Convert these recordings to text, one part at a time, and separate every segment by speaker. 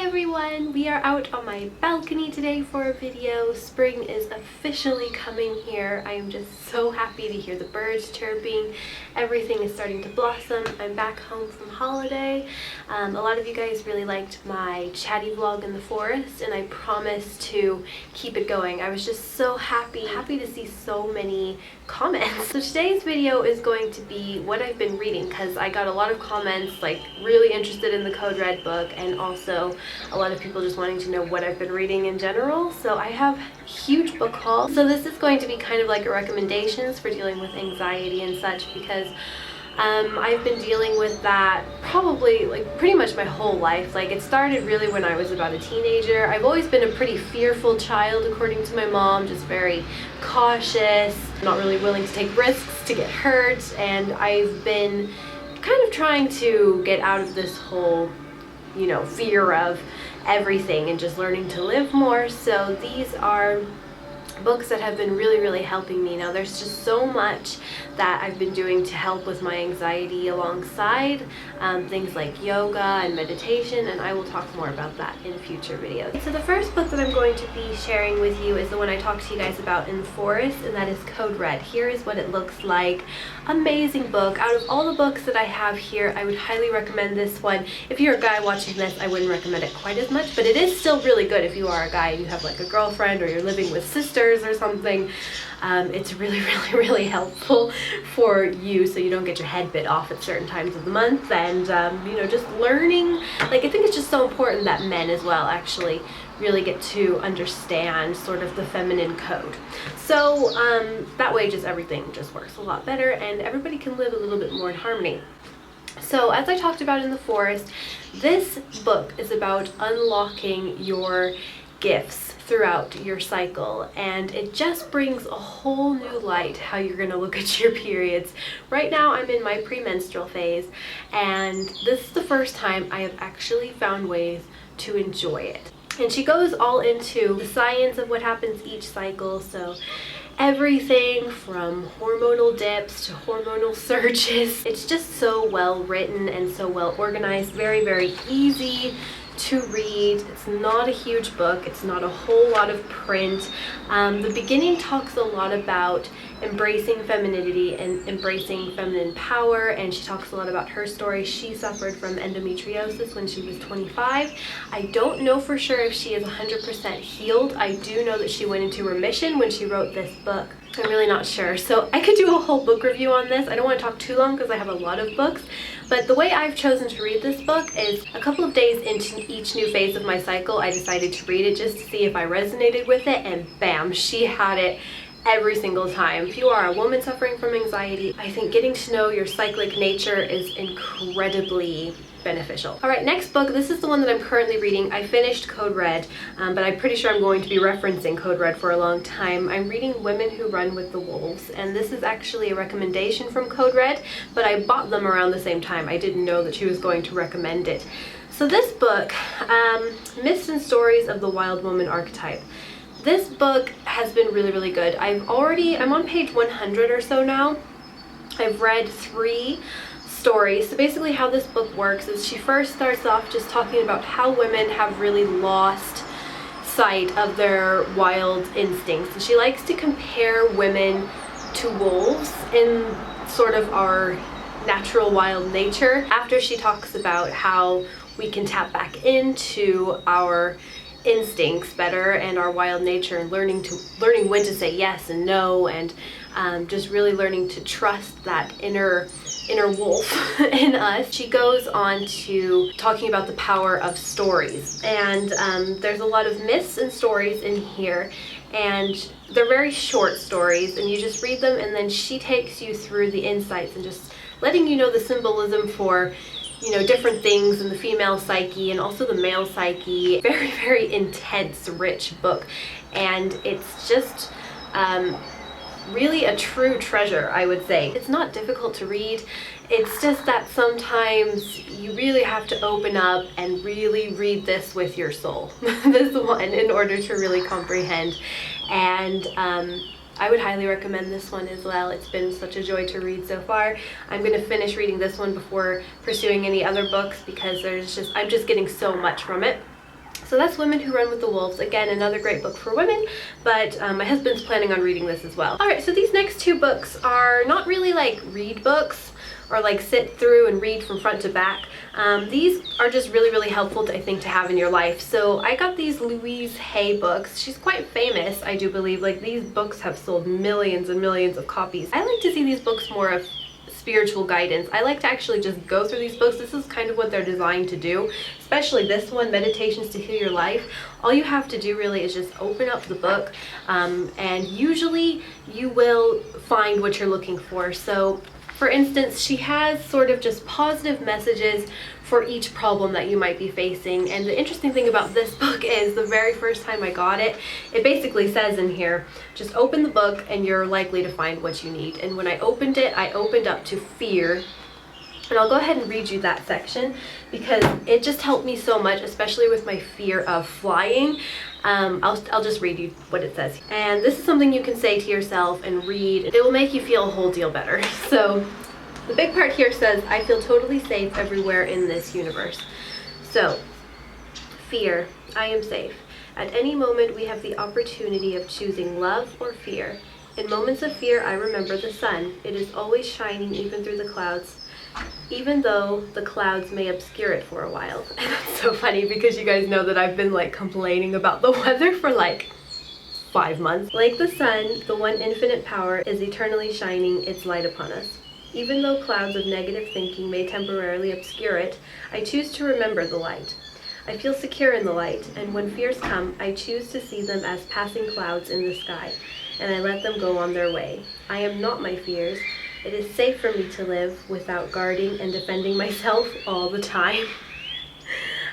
Speaker 1: everyone! We are out on my balcony today for a video. Spring is officially coming here. I am just so happy to hear the birds chirping. Everything is starting to blossom. I'm back home from holiday. A lot of you guys really liked my chatty vlog in the forest, and I promised to keep it going. I was just so happy to see so many comments. So today's video is going to be what I've been reading, because I got a lot of comments like really interested in the Code Red book, and also a lot of people just wanting to know what I've been reading in general. So I have a huge book haul. So this is going to be kind of like a recommendations for dealing with anxiety and such, because I've been dealing with that probably like pretty much my whole life. Like it started really when I was about a teenager. I've always been a pretty fearful child according to my mom, just very cautious, not really willing to take risks to get hurt, and I've been kind of trying to get out of this whole, you know, fear of everything and just learning to live more. So these are books that have been really helping me. Now there's just so much that I've been doing to help with my anxiety alongside things like yoga and meditation, and I will talk more about that in future videos. So the first book that I'm going to be sharing with you is the one I talked to you guys about in the forest, and that is Code Red. Here is what it looks like. Amazing book. Out of all the books that I have here, I would highly recommend this one. If you're a guy watching this, I wouldn't recommend it quite as much, but it is still really good if you are a guy and you have like a girlfriend or you're living with sisters or something. It's really helpful for you, so you don't get your head bit off at certain times of the month, and you know, just learning, like I think it's just so important that men as well actually really get to understand sort of the feminine code, so that way just everything just works a lot better and everybody can live a little bit more in harmony. So as I talked about in the forest, this book is about unlocking your gifts throughout your cycle, and it just brings a whole new light how you're going to look at your periods. Right now I'm in my premenstrual phase, and this is the first time I have actually found ways to enjoy it. And she goes all into the science of what happens each cycle, so everything from hormonal dips to hormonal surges. It's just so well written and so well organized, very easy to read. It's not a huge book, it's not a whole lot of print. The beginning talks a lot about embracing femininity and embracing feminine power, and she talks a lot about her story. She suffered from endometriosis when she was 25. I don't know for sure if she is 100% healed. I do know that she went into remission when she wrote this book. I'm really not sure, so I could do a whole book review on this. I don't want to talk too long because I have a lot of books, but the way I've chosen to read this book is a couple of days into each new phase of my cycle, I decided to read it just to see if I resonated with it, and bam, she had it every single time. If you are a woman suffering from anxiety, I think getting to know your cyclic nature is incredibly beneficial. Alright, next book. This is the one that I'm currently reading. I finished Code Red, but I'm pretty sure I'm going to be referencing Code Red for a long time. I'm reading Women Who Run with the Wolves, and this is actually a recommendation from Code Red, but I bought them around the same time. I didn't know that she was going to recommend it. So this book, Myths and Stories of the Wild Woman Archetype. This book has been really good. I'm on page 100 or so now. I've read 3 stories. So basically how this book works is she first starts off just talking about how women have really lost sight of their wild instincts. And she likes to compare women to wolves in sort of our natural wild nature. After she talks about how we can tap back into our instincts better and our wild nature, and learning when to say yes and no, and just really learning to trust that inner wolf in us. She goes on to talking about the power of stories, and there's a lot of myths and stories in here, and they're very short stories, and you just read them, and then she takes you through the insights and just letting you know the symbolism for, you know, different things in the female psyche and also the male psyche. Very intense, rich book, and it's just really a true treasure, I would say. It's not difficult to read. It's just that sometimes you really have to open up and really read this with your soul, this one, in order to really comprehend. And I would highly recommend this one as well. It's been such a joy to read so far. I'm going to finish reading this one before pursuing any other books, because I'm just getting so much from it. So that's Women Who Run with the Wolves. Again, another great book for women, but my husband's planning on reading this as well. Alright, so these next two books are not really like read books or like sit through and read from front to back. These are just really helpful, I think, to have in your life. So I got these Louise Hay books. She's quite famous, I do believe. Like, these books have sold millions and millions of copies. I like to see these books more of spiritual guidance. I like to actually just go through these books. This is kind of what they're designed to do, especially this one, Meditations to Heal Your Life. All you have to do really is just open up the book, and usually you will find what you're looking for. So for instance, she has sort of just positive messages for each problem that you might be facing. And the interesting thing about this book is the very first time I got it, it basically says in here, just open the book and you're likely to find what you need. And when I opened it, I opened up to fear. And I'll go ahead and read you that section because it just helped me so much, especially with my fear of flying. I'll just read you what it says. And this is something you can say to yourself and read. It will make you feel a whole deal better. So the big part here says, I feel totally safe everywhere in this universe. So, fear, I am safe. At any moment we have the opportunity of choosing love or fear. In moments of fear, I remember the sun. It is always shining even through the clouds, even though the clouds may obscure it for a while. And that's so funny because you guys know that I've been like complaining about the weather for like 5 months. Like the sun, the one infinite power is eternally shining its light upon us. Even though clouds of negative thinking may temporarily obscure it, I choose to remember the light. I feel secure in the light, and when fears come, I choose to see them as passing clouds in the sky, and I let them go on their way. I am not my fears. It is safe for me to live without guarding and defending myself all the time.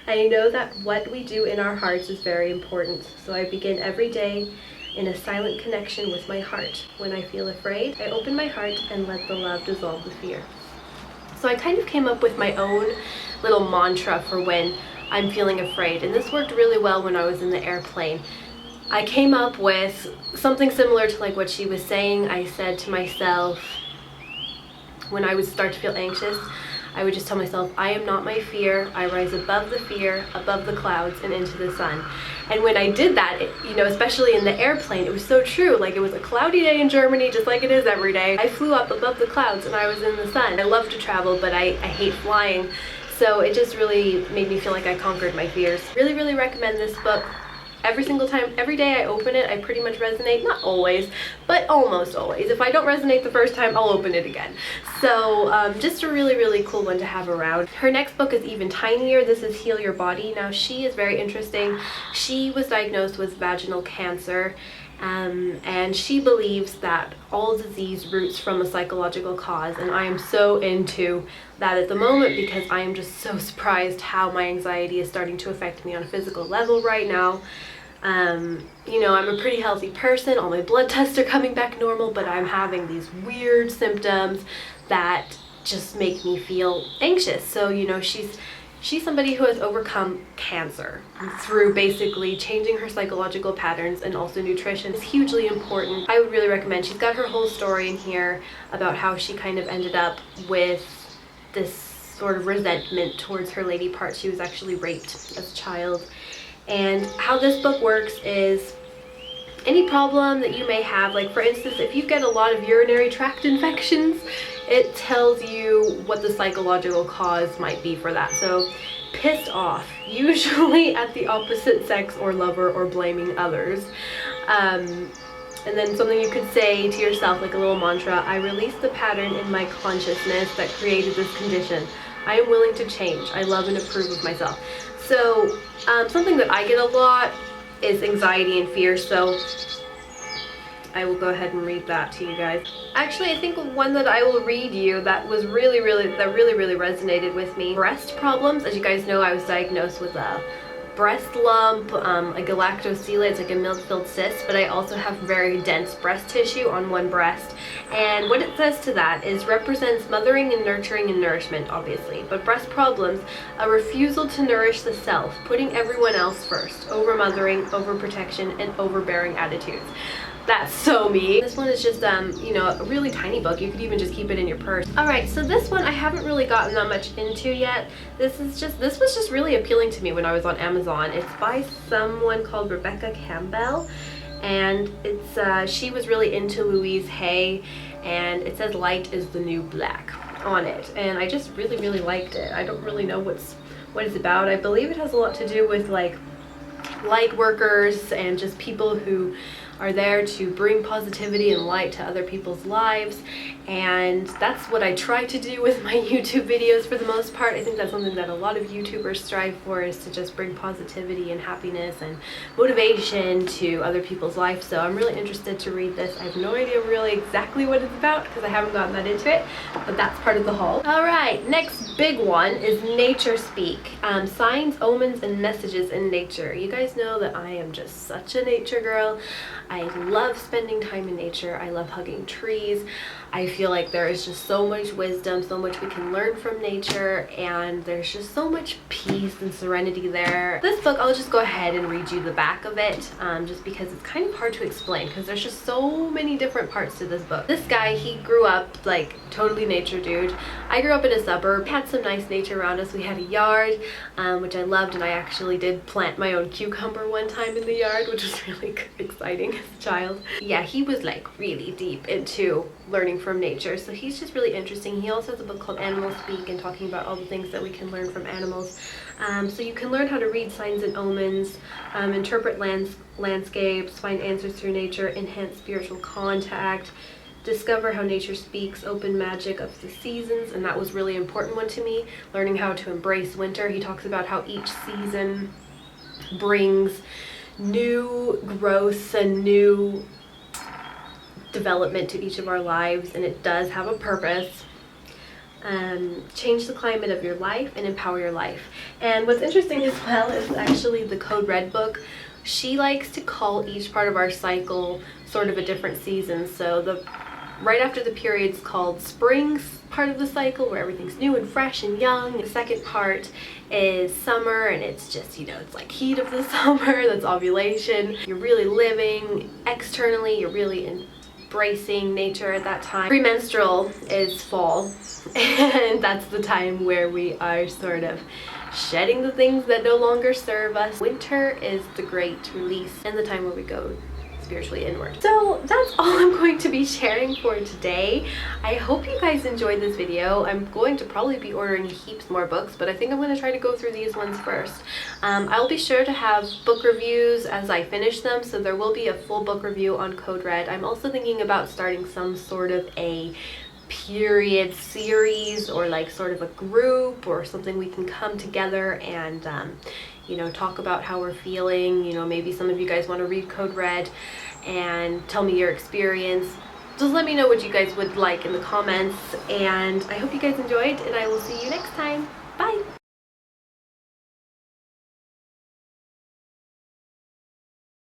Speaker 1: I know that what we do in our hearts is very important, so I begin every day in a silent connection with my heart. When I feel afraid, I open my heart and let the love dissolve the fear. So I kind of came up with my own little mantra for when I'm feeling afraid, and this worked really well when I was in the airplane. I came up with something similar to like what she was saying. I said to myself, when I would start to feel anxious, I would just tell myself, I am not my fear. I rise above the fear, above the clouds, and into the sun. And when I did that, you know, especially in the airplane, it was so true. Like, it was a cloudy day in Germany, just like it is every day. I flew up above the clouds and I was in the sun. I love to travel, but I hate flying. So it just really made me feel like I conquered my fears. Really recommend this book. Every single time, every day I open it, I pretty much resonate. Not always, but almost always. If I don't resonate the first time, I'll open it again. So just a really cool one to have around. Her next book is even tinier. This is Heal Your Body. Now, she is very interesting. She was diagnosed with vaginal cancer, and she believes that all disease roots from a psychological cause, and I am so into that at the moment because I am just so surprised how my anxiety is starting to affect me on a physical level right now. You know, I'm a pretty healthy person. All my blood tests are coming back normal, but I'm having these weird symptoms that just make me feel anxious. So, you know, she's somebody who has overcome cancer through basically changing her psychological patterns, and also nutrition is hugely important. I would really recommend. She's got her whole story in here about how she kind of ended up with this sort of resentment towards her lady part. She was actually raped as a child. And how this book works is any problem that you may have, like for instance, if you get a lot of urinary tract infections, it tells you what the psychological cause might be for that. So, pissed off, usually at the opposite sex or lover, or blaming others. And then something you could say to yourself, like a little mantra: I release the pattern in my consciousness that created this condition. I am willing to change. I love and approve of myself. So, something that I get a lot is anxiety and fear, so I will go ahead and read that to you guys. Actually, I think one that I will read you that was really resonated with me. Breast problems. As you guys know, I was diagnosed with a breast lump, a galactocele. It's like a milk-filled cyst, but I also have very dense breast tissue on one breast. And what it says to that is represents mothering and nurturing and nourishment, obviously. But breast problems, a refusal to nourish the self, putting everyone else first, over-mothering, over-protection, and overbearing attitudes. That's so me. This one is just, you know, a really tiny book. You could even just keep it in your purse. All right, so this one I haven't really gotten that much into yet. This was just really appealing to me when I was on Amazon. It's by someone called Rebecca Campbell, and it's she was really into Louise Hay, and it says light is the new black on it, and I just really liked it. I don't really know what it's about. I believe it has a lot to do with like light workers and just people who are there to bring positivity and light to other people's lives, and that's what I try to do with my YouTube videos for the most part. I think that's something that a lot of YouTubers strive for, is to just bring positivity and happiness and motivation to other people's lives. So I'm really interested to read this. I have no idea really exactly what it's about because I haven't gotten that into it, but that's part of the haul. All right, next big one is Nature Speak, signs, omens, and messages in nature. You guys know that I am just such a nature girl. I love spending time in nature. I love hugging trees. I feel like there is just so much wisdom, so much we can learn from nature, and there's just so much peace and serenity there. This book, I'll just go ahead and read you the back of it, just because it's kind of hard to explain because there's just so many different parts to this book. This guy, he grew up like totally nature dude. I grew up in a suburb, had some nice nature around us. We had a yard, which I loved, and I actually did plant my own cucumber one time in the yard, which was really exciting as a child. Yeah, he was like really deep into learning from nature, so he's just really interesting. He also has a book called Animal Speak, and talking about all the things that we can learn from animals. So you can learn how to read signs and omens, interpret landscapes, find answers through nature, enhance spiritual contact, discover how nature speaks, open magic of the seasons, and that was really important one to me, learning how to embrace winter. He talks about how each season brings new growth and new development to each of our lives, and it does have a purpose. Change the climate of your life and empower your life. And what's interesting as well is actually the Code Red book. She likes to call each part of our cycle sort of a different season. So the right after the period's called spring part of the cycle, where everything's new and fresh and young. The second part is summer, and it's just, you know, it's like heat of the summer, that's ovulation. You're really living externally, you're really embracing nature at that time. Premenstrual is fall, and that's the time where we are sort of shedding the things that no longer serve us. Winter is the great release and the time where we go spiritually inward. So that's all I'm going to be sharing for today. I hope you guys enjoyed this video. I'm going to probably be ordering heaps more books, but I think I'm going to try to go through these ones first. I'll be sure to have book reviews as I finish them, so there will be a full book review on Code Red. I'm also thinking about starting some sort of a period series, or like sort of a group or something we can come together and you know, talk about how we're feeling. You know, maybe some of you guys want to read Code Red and tell me your experience. Just let me know what you guys would like in the comments, and I hope you guys enjoyed, and I will see you next time. Bye!